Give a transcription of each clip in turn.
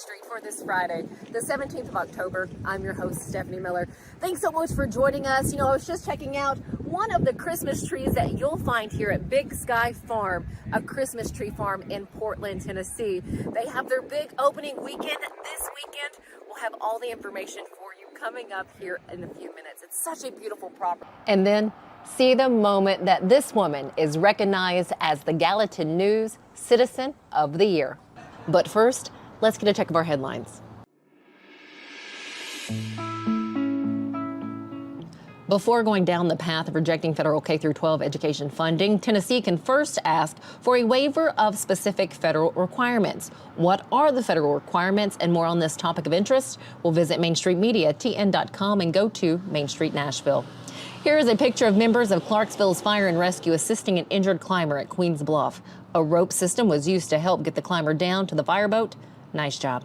Street for this Friday, the 17th of October. I'm your host, Stefanie Miller. Thanks so much for joining us. I was just checking out one of the Christmas trees that you'll find here at Big Sky Farm, a Christmas tree farm in Portland, Tennessee. They have their big opening weekend this weekend. We'll have all the information for you coming up here in a few minutes. It's such a beautiful property. And then see the moment that this woman is recognized as the Gallatin News Citizen of the Year. But first, let's get a check of our headlines. Before going down the path of rejecting federal K-12 education funding, Tennessee can first ask for a waiver of specific federal requirements. What are the federal requirements and more on this topic of interest? We'll visit Main Street Media, TN.com, and go to Main Street Nashville. Here is a picture of members of Clarksville's Fire and Rescue assisting an injured climber at Queens Bluff. A rope system was used to help get the climber down to the fireboat. Nice job.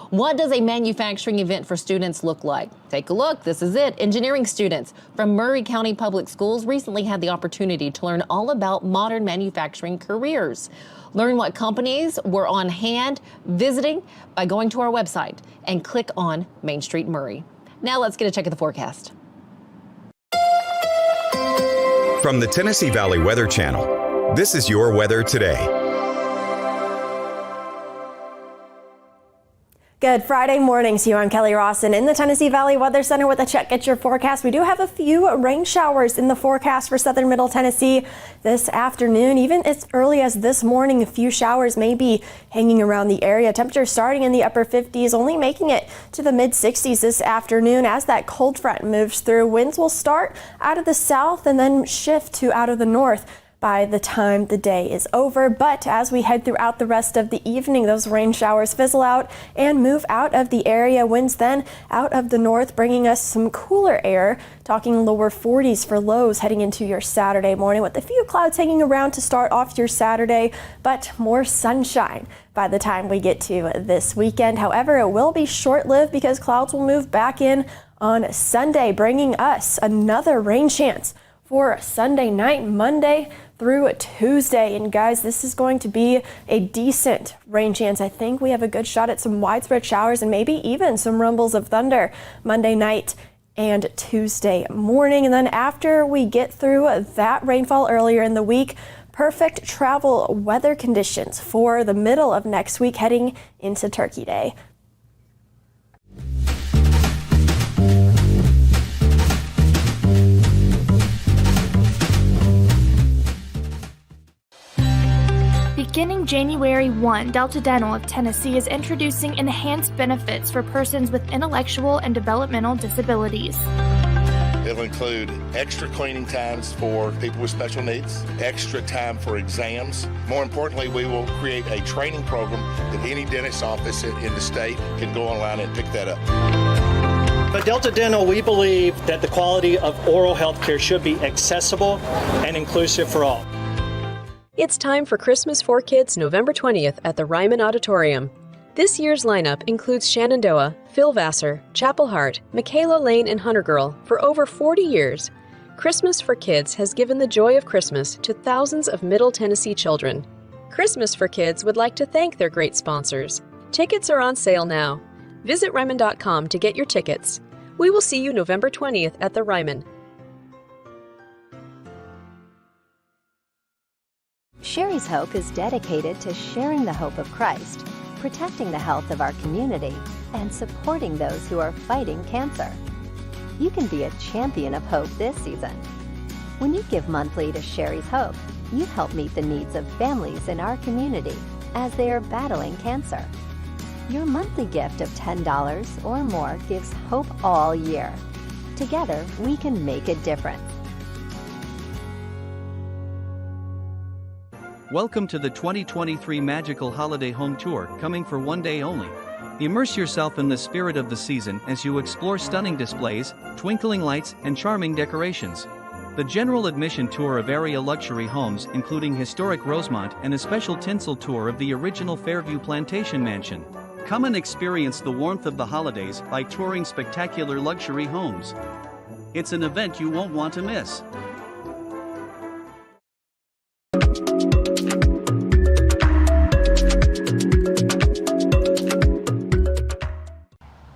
What does a manufacturing event for students look like? Take a look. This is it. Engineering students from Murray County Public Schools recently had the opportunity to learn all about modern manufacturing careers. Learn what companies were on hand visiting by going to our website and click on Main Street Murray. Now let's get a check of the forecast. From the Tennessee Valley Weather Channel, this is your weather today. Good Friday morning to you. I'm Kelly Rawson in the Tennessee Valley Weather Center with a check at your forecast. We do have a few rain showers in the forecast for southern middle Tennessee this afternoon. Even as early as this morning, a few showers may be hanging around the area. Temperatures starting in the upper 50s, only making it to the mid 60s this afternoon as that cold front moves through. Winds will start out of the south and then shift to out of the north by the time the day is over. But as we head throughout the rest of the evening, those rain showers fizzle out and move out of the area. Winds then out of the north, bringing us some cooler air, talking lower 40s for lows heading into your Saturday morning with a few clouds hanging around to start off your Saturday, but more sunshine by the time we get to this weekend. However, it will be short-lived because clouds will move back in on Sunday, bringing us another rain chance for Sunday night, Monday through Tuesday. And guys, this is going to be a decent rain chance. I think we have a good shot at some widespread showers and maybe even some rumbles of thunder Monday night and Tuesday morning. And then after we get through that rainfall earlier in the week, perfect travel weather conditions for the middle of next week heading into Turkey Day. Beginning January 1, Delta Dental of Tennessee is introducing enhanced benefits for persons with intellectual and developmental disabilities. It'll include extra cleaning times for people with special needs, extra time for exams. More importantly, we will create a training program that any dentist's office in the state can go online and pick that up. At Delta Dental, we believe that the quality of oral health care should be accessible and inclusive for all. It's time for Christmas for Kids November 20th at the Ryman Auditorium. This year's lineup includes Shenandoah, Phil Vassar, Chapel Hart, Michaela Lane, and Hunter Girl. For over 40 years, Christmas for Kids has given the joy of Christmas to thousands of Middle Tennessee children. Christmas for Kids would like to thank their great sponsors. Tickets are on sale now. Visit Ryman.com to get your tickets. We will see you November 20th at the Ryman. Sherry's Hope is dedicated to sharing the hope of Christ, protecting the health of our community, and supporting those who are fighting cancer. You can be a champion of hope this season. When you give monthly to Sherry's Hope, you help meet the needs of families in our community as they are battling cancer. Your monthly gift of $10 or more gives hope all year. Together, we can make a difference. Welcome to the 2023 Magical Holiday Home Tour, coming for one day only. Immerse yourself in the spirit of the season as you explore stunning displays, twinkling lights, and charming decorations. The general admission tour of area luxury homes, including historic Rosemont, and a special tinsel tour of the original Fairview Plantation Mansion. Come and experience the warmth of the holidays by touring spectacular luxury homes. It's an event you won't want to miss.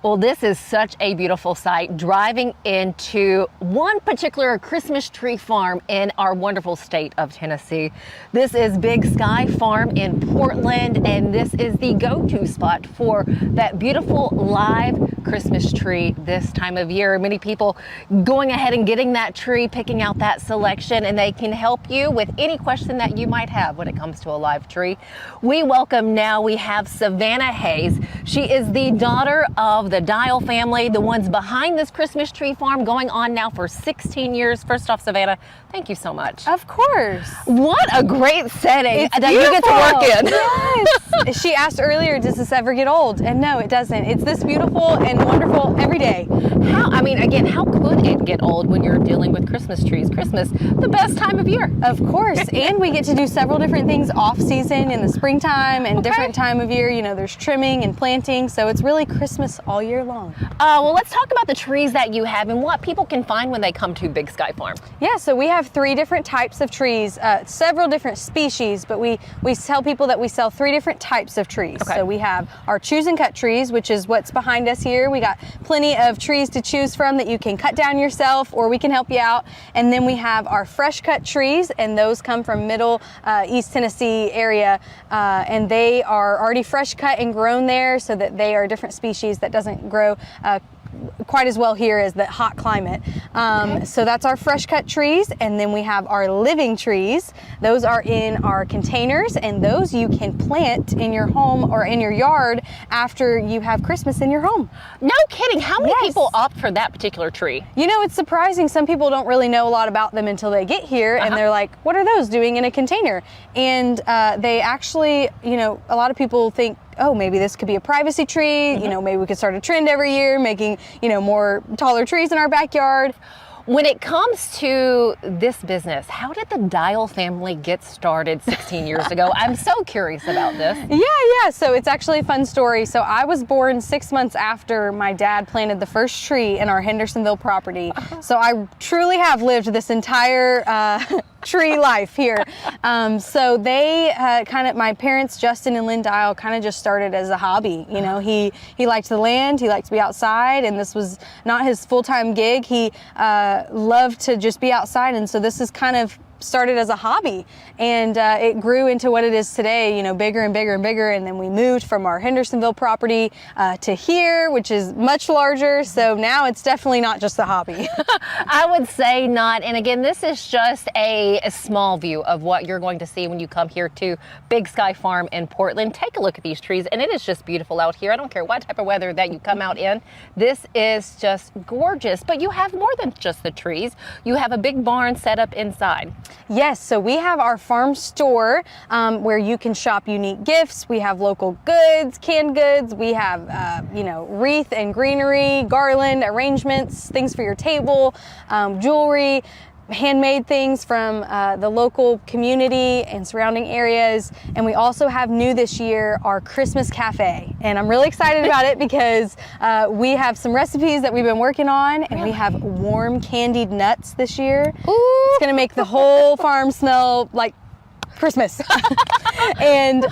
Well, this is such a beautiful sight, driving into one particular Christmas tree farm in our wonderful state of Tennessee. This is Big Sky Farm in Portland, and this is the go-to spot for that beautiful live Christmas tree this time of year. Many people going ahead and getting that tree, picking out that selection, and they can help you with any question that you might have when it comes to a live tree. We have Savannah Hayes. She is the daughter of the Dial family, the ones behind this Christmas tree farm, going on now for 16 years. First off, Savannah, thank you so much. Of course. What a great setting that beautiful. you get to work in. Yes. She asked earlier, does this ever get old? And no, it doesn't. It's this beautiful and wonderful every day. How could it get old when you're dealing with Christmas trees? Christmas, the best time of year. Of course. And we get to do several different things off season in the springtime and different time of year. You know, there's trimming and planting. So it's really Christmas all year long. Well, let's talk about the trees that you have and what people can find when they come to Big Sky Farm. Yeah, so we have 3 different types of trees, several different species, but we tell people that we sell 3 different types of trees. Okay. So we have our choose and cut trees, which is what's behind us here. We got plenty of trees to choose from that you can cut down yourself, or we can help you out. And then we have our fresh cut trees, and those come from Middle East Tennessee area, and they are already fresh cut and grown there, so that they are a different species that doesn't grow quite as well here as the hot climate. So that's our fresh cut trees, and then we have our living trees. Those are in our containers, and those you can plant in your home or in your yard after you have Christmas in your home. No kidding. How many people opt for that particular tree? You know, it's surprising. Some people don't really know a lot about them until they get here, and they're like, what are those doing in a container? And they actually, you know, a lot of people think, oh, maybe this could be a privacy tree. You know, maybe we could start a trend every year, making, you know, more taller trees in our backyard. When it comes to this business, how did the Dial family get started 16 years ago? I'm so curious about this. Yeah. So it's actually a fun story. So I was born 6 months after my dad planted the first tree in our Hendersonville property. So I truly have lived this entire tree life here. So they my parents, Justin and Lynn Dial, kind of just started as a hobby. You know, he liked the land, he liked to be outside, and this was not his full-time gig. He loved to just be outside, and so this is kind of started as a hobby, and it grew into what it is today, you know, bigger and bigger and bigger. And then we moved from our Hendersonville property to here, which is much larger. So now it's definitely not just a hobby. I would say not. And again, this is just a small view of what you're going to see when you come here to Big Sky Farm in Portland. Take a look at these trees, and it is just beautiful out here. I don't care what type of weather that you come out in. This is just gorgeous. But you have more than just the trees. You have a big barn set up inside. Yes, so we have our farm store where you can shop unique gifts. We have local goods, canned goods. We have, wreath and greenery, garland arrangements, things for your table, jewelry, handmade things from the local community and surrounding areas. And we also have new this year our Christmas cafe, and I'm really excited about it because we have some recipes that we've been working on, and we have warm candied nuts this year. Ooh. It's gonna make the whole farm smell like Christmas. And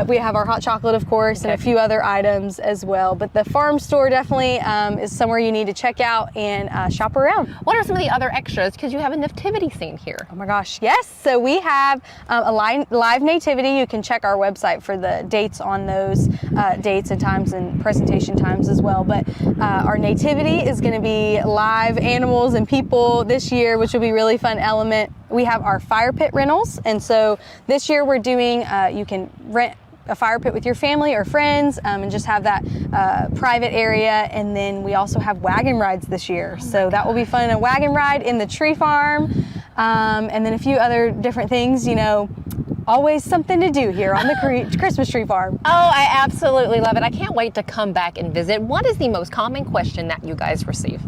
we have our hot chocolate, of course, and a few other items as well. But the farm store definitely is somewhere you need to check out and shop around. What are some of the other extras? Because you have a nativity scene here. Oh my gosh, yes. So we have a live nativity. You can check our website for the dates on those dates and times and presentation times as well. But our nativity is going to be live animals and people this year, which will be a really fun element. We have our fire pit rentals, and so this year we're doing, you can rent a fire pit with your family or friends and just have that private area. And then we also have wagon rides this year. So that will be fun, a wagon ride in the tree farm. And then a few other different things, you know, always something to do here on the Christmas tree farm. Oh, I absolutely love it. I can't wait to come back and visit. What is the most common question that you guys receive?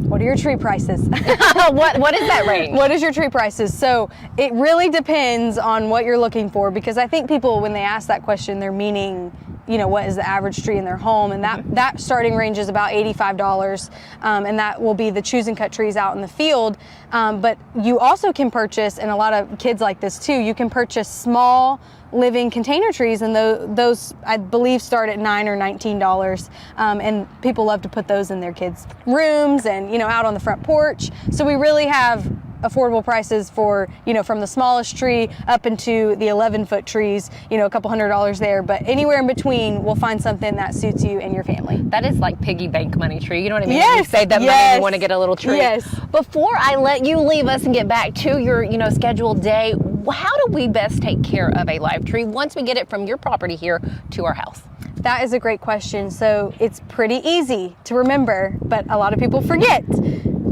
What are your tree prices? What is that range? What is your tree prices? So it really depends on what you're looking for, because I think people, when they ask that question, they're meaning, you know, what is the average tree in their home, and that starting range is about $85, and that will be the choose and cut trees out in the field. But you also can purchase, and a lot of kids like this too, you can purchase small living container trees, and those I believe start at $9 or $19, and people love to put those in their kids' rooms and out on the front porch. So we really have affordable prices for, from the smallest tree up into the 11-foot trees, a couple $100 there, but anywhere in between, we'll find something that suits you and your family. That is like piggy bank money tree. You know what I mean? Yes. You save that money and you want to get a little tree. Yes. Before I let you leave us and get back to your, scheduled day, how do we best take care of a live tree once we get it from your property here to our house? That is a great question. So it's pretty easy to remember, but a lot of people forget.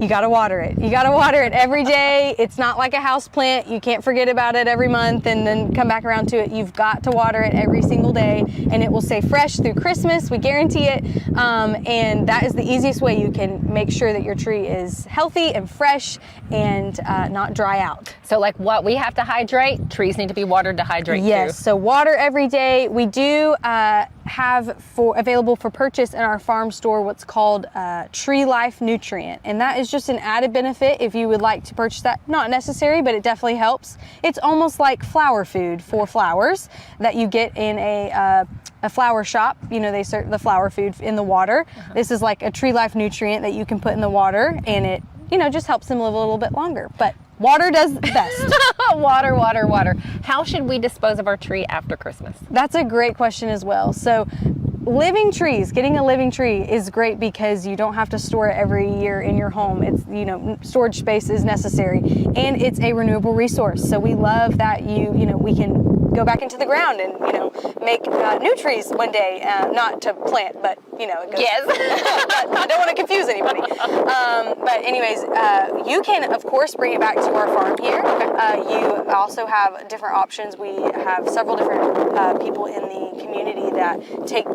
You gotta water it. You gotta water it every day. It's not like a house plant. You can't forget about it every month and then come back around to it. You've got to water it every single day, and it will stay fresh through Christmas. We guarantee it. And that is the easiest way you can make sure that your tree is healthy and fresh and not dry out. So like what we have to hydrate, trees need to be watered to hydrate too. Yes, so water every day. We do have available for purchase in our farm store what's called Tree Life Nutrient, and that is just an added benefit if you would like to purchase that. Not necessary, but it definitely helps. It's almost like flower food for flowers that you get in a flower shop. They serve the flower food in the water. This is like a Tree Life Nutrient that you can put in the water, and it just helps them live a little bit longer. But water does best. Water, water, water. How should we dispose of our tree after Christmas? That's a great question as well. So living trees, getting a living tree is great because you don't have to store it every year in your home. It's, storage space is necessary, and it's a renewable resource. So we love that we can go back into the ground and, make new trees one day, not to plant, but, it goes. Yes. I don't want to confuse anybody. But anyways, you can, of course, bring it back to our farm here. You also have different options. We have several different people in the community that take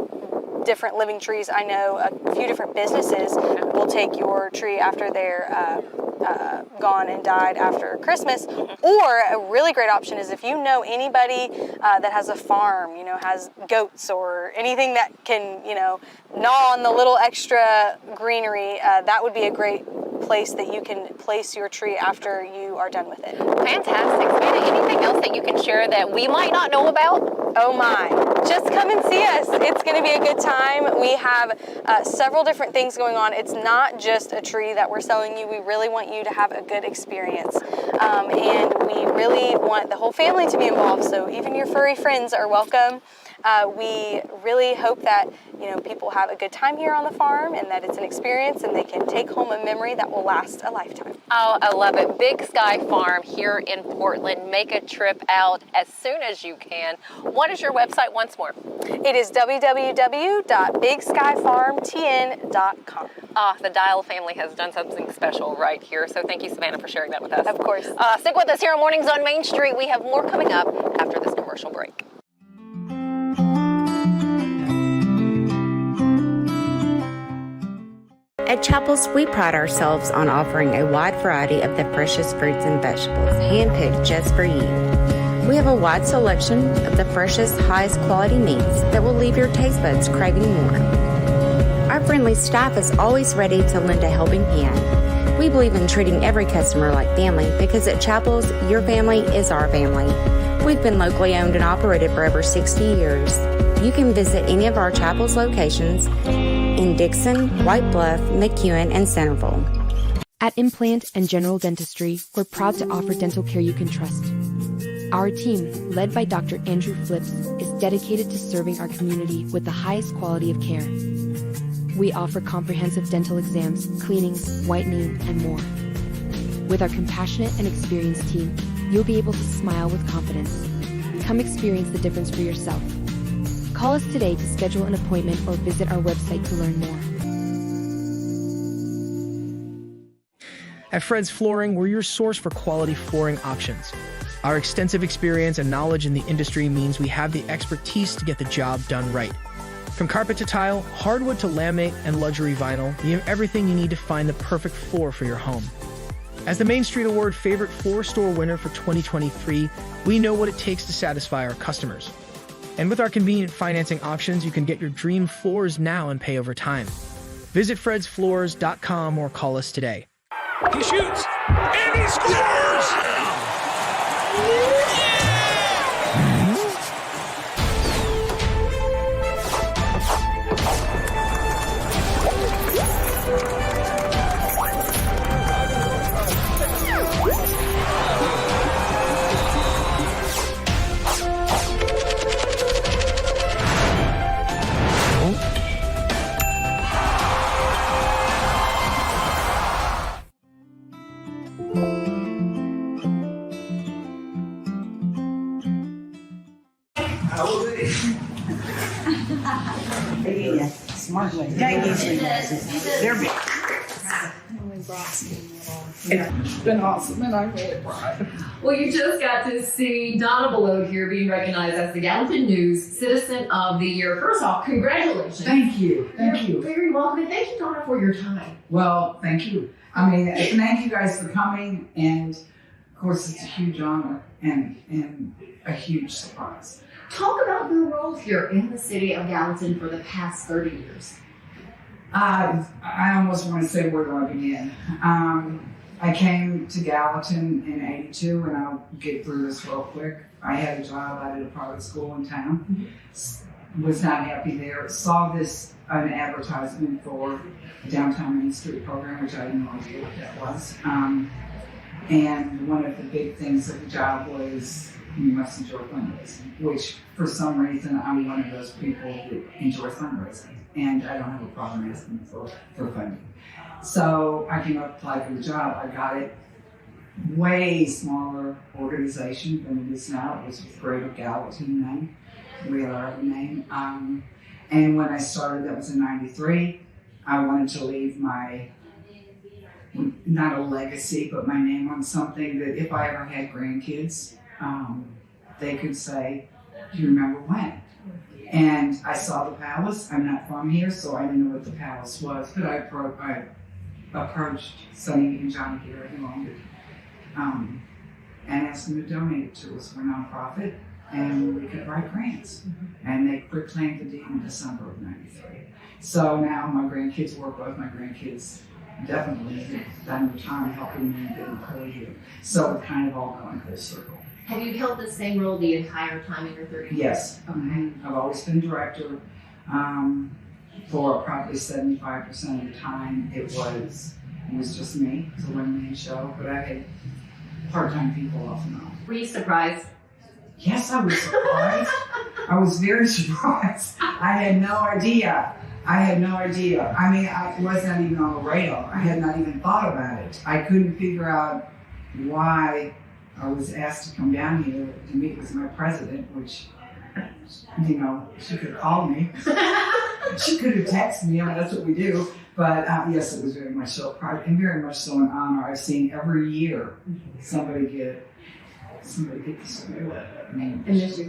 different living trees. I know a few different businesses will take your tree after they're gone and died after Christmas. Or a really great option is if you know anybody that has a farm, has goats or anything that can, gnaw on the little extra greenery, that would be a great place that you can place your tree after you are done with it. Fantastic. Savannah, anything else that you can share that we might not know about? Oh my, just come and see us. It's going to be a good time. We have several different things going on. It's not just a tree that we're selling you. We really want you to have a good experience. And we really want the whole family to be involved. So even your furry friends are welcome. We really hope that people have a good time here on the farm and that it's an experience and they can take home a memory that will last a lifetime. Oh, I love it. Big Sky Farm here in Portland. Make a trip out as soon as you can. What is your website once more? It is www.bigskyfarmtn.com. The Dial family has done something special right here. So thank you, Savannah, for sharing that with us. Of course. Stick with us here on Mornings on Main Street. We have more coming up after this commercial break. At Chapels, we pride ourselves on offering a wide variety of the freshest fruits and vegetables, handpicked just for you. We have a wide selection of the freshest, highest quality meats that will leave your taste buds craving more. Our friendly staff is always ready to lend a helping hand. We believe in treating every customer like family because at Chapels, your family is our family. We've been locally owned and operated for over 60 years. You can visit any of our Chapels locations in Dixon, White Bluff, McEwen, and Centerville. At Implant and General Dentistry, we're proud to offer dental care you can trust. Our team, led by Dr. Andrew Flips, is dedicated to serving our community with the highest quality of care. We offer comprehensive dental exams, cleanings, whitening, and more. With our compassionate and experienced team, you'll be able to smile with confidence. Come experience the difference for yourself. Call us today to schedule an appointment or visit our website to learn more. At Fred's Flooring, we're your source for quality flooring options. Our extensive experience and knowledge in the industry means we have the expertise to get the job done right. From carpet to tile, hardwood to laminate, and luxury vinyl, we have everything you need to find the perfect floor for your home. As the Main Street Award Favorite Floor Store winner for 2023, we know what it takes to satisfy our customers. And with our convenient financing options, you can get your dream floors now and pay over time. Visit fredsfloors.com or call us today. He shoots, and he scores! Yeah, smart lady. They usually does it. They're big. It's been awesome, and I'm really proud. Well, you just got to see Donna Belote here being recognized as the Gallatin News Citizen of the Year. First off, congratulations. Thank you. Thank you. Very welcome, and thank you, Donna, for your time. Well, thank you. I mean, thank you guys for coming, and of course, it's a huge honor and a huge surprise. Talk about your role here in the city of Gallatin for the past 30 years. I almost want to say where do I begin. I came to Gallatin in '82, and I'll get through this real quick. I had a job out at a private school in town. Was not happy there. Saw an advertisement for a downtown Main Street program, which I had no idea what that was. And one of the big things of the job was you must enjoy fundraising, which for some reason I'm one of those people that enjoy fundraising, and I don't have a problem asking for funding. So I came up, applied for the job. I got it. Way smaller organization than it is now. It was with Greater Gallatin name. We had our own name. And when I started, that was in '93. I wanted to leave my, not a legacy, but my name on something that if I ever had grandkids, they could say, do you remember when? And I saw the palace. I'm not from here, so I didn't know what the palace was, but I approached Sonny and Johnny here who owned it, and asked them to donate it to us. We're a nonprofit, and we could write grants. And they quit-claimed the deed in December of '93. So now my grandkids work with my grandkids. Definitely have done their time helping me get employed here. So it kind of all gone full circle. Have you held the same role the entire time in your 30 years? Yes. Okay. I've always been director. For probably 75% of the time, it was just me. It was a one-man show, but I had part-time people off and on. Were you surprised? Yes, I was surprised. I was very surprised. I had no idea. I mean, I wasn't even on the radar. I had not even thought about it. I couldn't figure out why I was asked to come down here to meet with my president, which, you know, she could have called me. She could have texted me. I mean, that's what we do. But yes, it was very much so proud and very much so an honor. I've seen every year somebody get this award. And this year,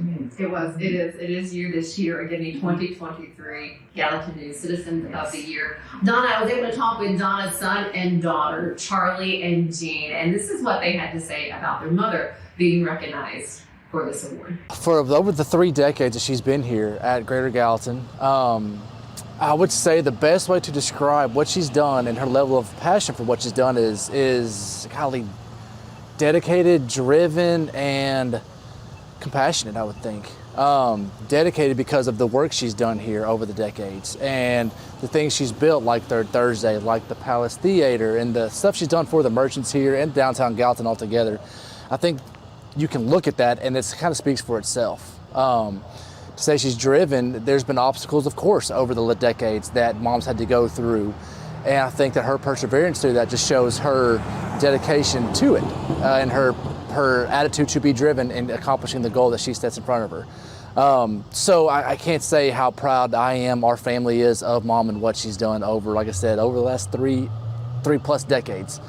it is you this year, again, the 2023 Gallatin News Citizen of the Year. Donna, I was able to talk with Donna's son and daughter, Charlie and Jean, and this is what they had to say about their mother being recognized for this award. For over the 3 decades that she's been here at Greater Gallatin, I would say the best way to describe what she's done and her level of passion for what she's done is highly dedicated, driven, and compassionate, I would think. Dedicated because of the work she's done here over the decades and the things she's built, like Third Thursday, like the Palace Theater, and the stuff she's done for the merchants here and downtown Gallatin altogether. I think you can look at that and it kind of speaks for itself. To say she's driven, there's been obstacles, of course, over the decades that moms had to go through. And I think that her perseverance through that just shows her dedication to it and her attitude to be driven in accomplishing the goal that she sets in front of her. So I can't say how proud I am, our family is, of Mom and what she's done over, like I said, over the last three plus decades.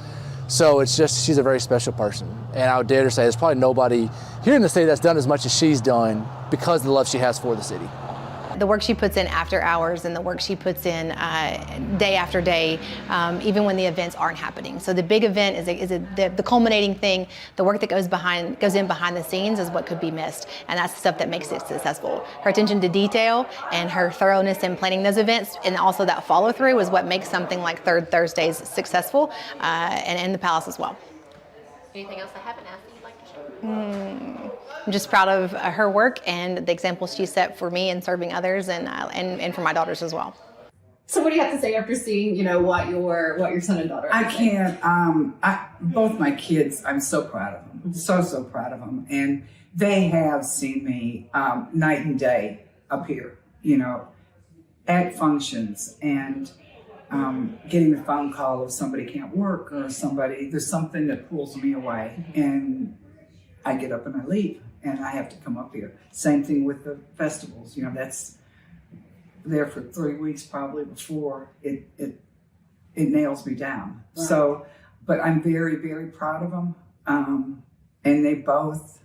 So it's just, she's a very special person. And I would dare to say there's probably nobody here in the city that's done as much as she's done because of the love she has for the city. The work she puts in after hours and the work she puts in day after day, even when the events aren't happening. So the big event is the culminating thing. The work that goes in behind the scenes is what could be missed, and that's the stuff that makes it successful. Her attention to detail and her thoroughness in planning those events, and also that follow through, is what makes something like Third Thursdays successful, and the Palace as well. Anything else I haven't asked that you'd like to share? I'm just proud of her work and the example she set for me in serving others and for my daughters as well. So what do you have to say after seeing, what your son and daughter? I can't. Both my kids, I'm so proud of them. So proud of them, and they have seen me night and day up here. At functions and getting the phone call if somebody can't work or there's something that pulls me away, and I get up and I leave. And I have to come up here. Same thing with the festivals. That's there for 3 weeks probably before it nails me down. Right. So, but I'm very, very proud of them. And they both,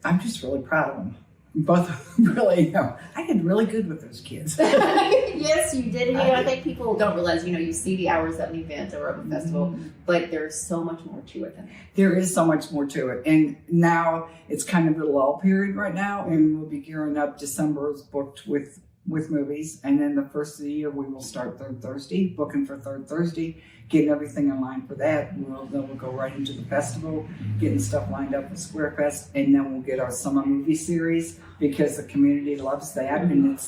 I'm just really proud of them. Both really, I did really good with those kids. Yes, you did. I think people don't realize, you see the hours of an event or of a festival, but there's so much more to it than that. There is so much more to it. And now it's kind of a lull period right now, and we'll be gearing up. December is booked with movies. And then the first of the year, we will start Third Thursday, booking for Third Thursday, getting everything in line for that. Then we'll go right into the festival, getting stuff lined up with SquareFest, and then we'll get our summer movie series because the community loves that, and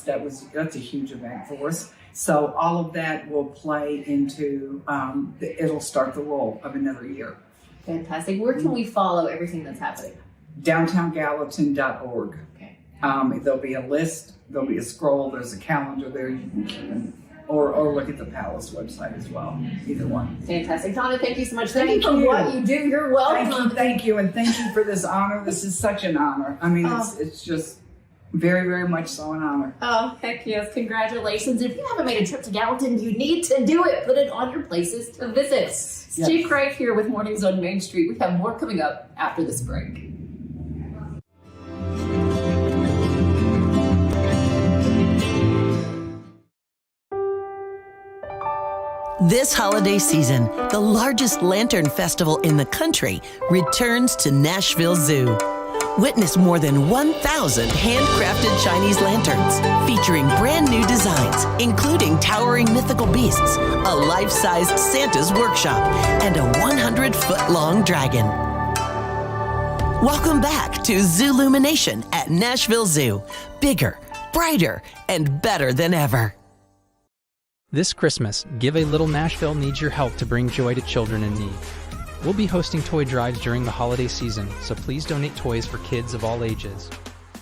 that's a huge event for us. So all of that will play into, it'll start the roll of another year. Fantastic. Where can we follow everything that's happening? DowntownGallatin.org. Okay. There'll be a list, there'll be a scroll, there's a calendar there you can or look at the Palace website as well, either one. Fantastic. Donna, thank you so much. Thank you for what you do. You're welcome. Thank you, and thank you for this honor. This is such an honor. I mean, it's just very, very much so an honor. Oh, heck yes. Congratulations. If you haven't made a trip to Gallatin, you need to do it. Put it on your places to visit. Yes. Steve Craig here with Mornings on Main Street. We have more coming up after this break. This holiday season, the largest lantern festival in the country returns to Nashville Zoo. Witness more than 1,000 handcrafted Chinese lanterns featuring brand new designs, including towering mythical beasts, a life-sized Santa's workshop, and a 100-foot-long dragon. Welcome back to Zoolumination at Nashville Zoo. Bigger, brighter, and better than ever. This Christmas, Give a Little Nashville needs your help to bring joy to children in need. We'll be hosting toy drives during the holiday season, so please donate toys for kids of all ages.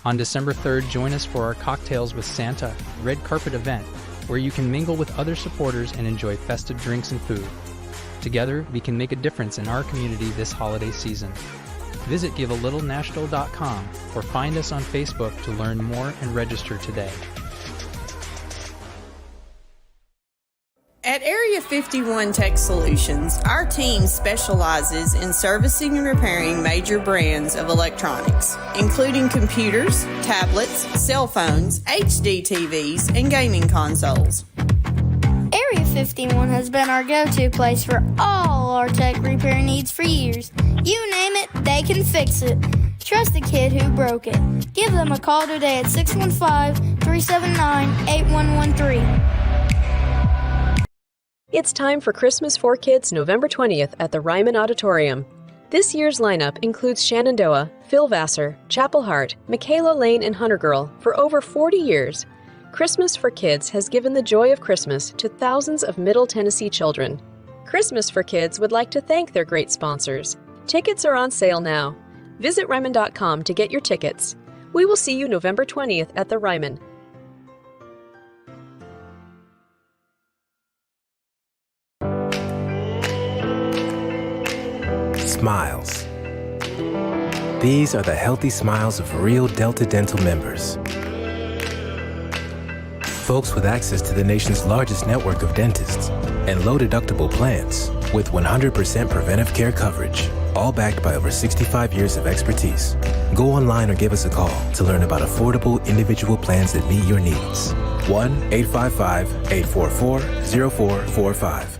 On December 3rd, join us for our Cocktails with Santa red carpet event, where you can mingle with other supporters and enjoy festive drinks and food. Together, we can make a difference in our community this holiday season. Visit givealittle.nashville.com or find us on Facebook to learn more and register today. At Area 51 Tech Solutions, our team specializes in servicing and repairing major brands of electronics, including computers, tablets, cell phones, HD TVs, and gaming consoles. Area 51 has been our go-to place for all our tech repair needs for years. You name it, they can fix it. Trust the kid who broke it. Give them a call today at 615-379-8113. It's time for Christmas for Kids November 20th at the Ryman Auditorium. This year's lineup includes Shenandoah, Phil Vassar, Chapel Hart, Michaela Lane, and Hunter Girl for over 40 years. Christmas for Kids has given the joy of Christmas to thousands of Middle Tennessee children. Christmas for Kids would like to thank their great sponsors. Tickets are on sale now. Visit Ryman.com to get your tickets. We will see you November 20th at the Ryman. Smiles. These are the healthy smiles of real Delta Dental members. Folks with access to the nation's largest network of dentists and low-deductible plans with 100% preventive care coverage, all backed by over 65 years of expertise. Go online or give us a call to learn about affordable individual plans that meet your needs. 1-855-844-0445.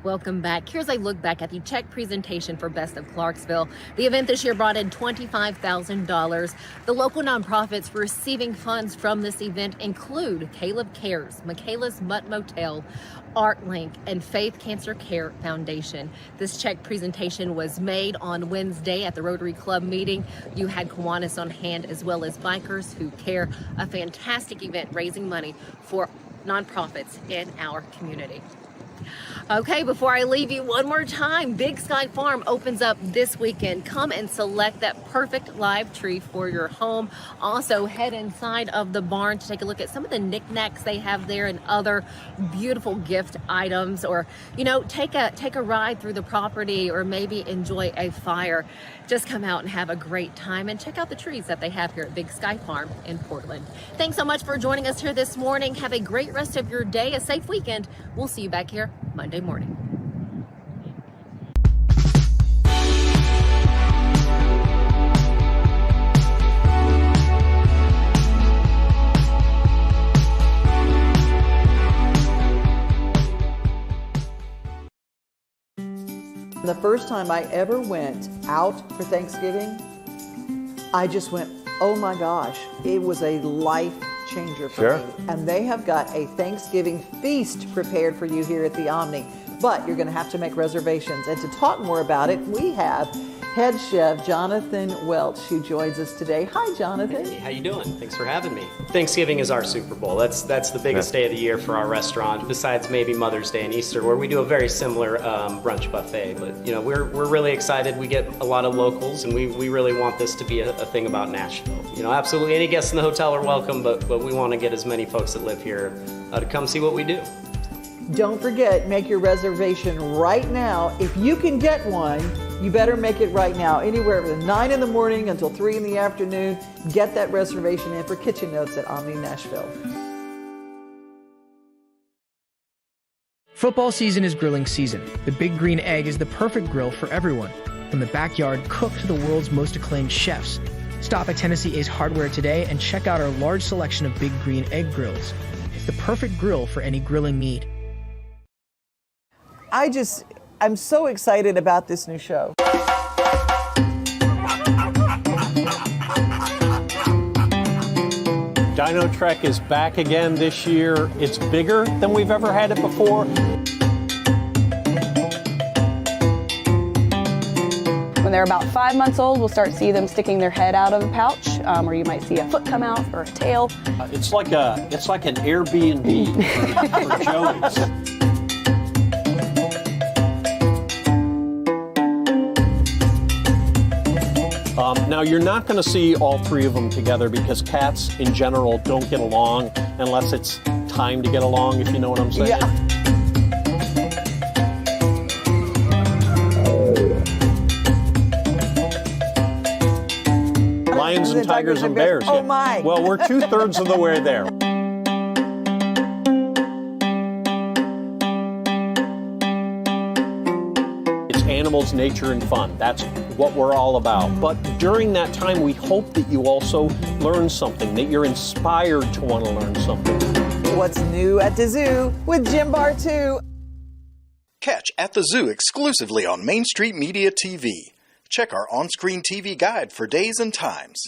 Welcome back. Here's a look back at the check presentation for Best of Clarksville. The event this year brought in $25,000. The local nonprofits receiving funds from this event include Caleb Cares, Michaela's Mutt Motel, ArtLink, and Faith Cancer Care Foundation. This check presentation was made on Wednesday at the Rotary Club meeting. You had Kiwanis on hand as well as Bikers Who Care, a fantastic event raising money for nonprofits in our community. Okay, before I leave you one more time, Big Sky Farm opens up this weekend. Come and select that perfect live tree for your home. Also, head inside of the barn to take a look at some of the knickknacks they have there and other beautiful gift items, or, you know, take a ride through the property, or maybe enjoy a fire. Just come out and have a great time and check out the trees that they have here at Big Sky Farm in Portland. Thanks so much for joining us here this morning. Have a great rest of your day, a safe weekend. We'll see you back here Monday morning. The first time I ever went out for Thanksgiving, I just went, oh my gosh, it was a life changer for me. And they have got a Thanksgiving feast prepared for you here at the Omni. But you're going to have to make reservations. And to talk more about it, we have head chef Jonathan Welch, who joins us today. Hi, Jonathan. Hey, how you doing? Thanks for having me. Thanksgiving is our Super Bowl. That's the biggest day of the year for our restaurant, besides maybe Mother's Day and Easter, where we do a very similar brunch buffet. But you know, we're really excited. We get a lot of locals, and we really want this to be a thing about Nashville. You know, absolutely any guests in the hotel are welcome, but we want to get as many folks that live here to come see what we do. Don't forget, make your reservation right now. If you can get one, you better make it right now. Anywhere from 9 in the morning until 3 in the afternoon, get that reservation in for Kitchen Notes at Omni Nashville. Football season is grilling season. The Big Green Egg is the perfect grill for everyone. From the backyard cook to the world's most acclaimed chefs. Stop at Tennessee Ace Hardware today and check out our large selection of Big Green Egg grills. The perfect grill for any grilling need. I'm so excited about this new show. Dino Trek is back again this year. It's bigger than we've ever had it before. When they're about 5 months old, we'll start to see them sticking their head out of the pouch, or you might see a foot come out or a tail. It's like an Airbnb for Joey's. Now, you're not going to see all three of them together because cats in general don't get along unless it's time to get along, if you know what I'm saying. Yeah. Lions and tigers and bears. Oh my. Well, we're 2/3 of the way there. Animals, nature, and fun. That's what we're all about. But during that time, we hope that you also learn something, that you're inspired to want to learn something. What's new at the zoo with Jim Bartu. Catch At the Zoo exclusively on Main Street Media TV. Check our on-screen TV guide for days and times.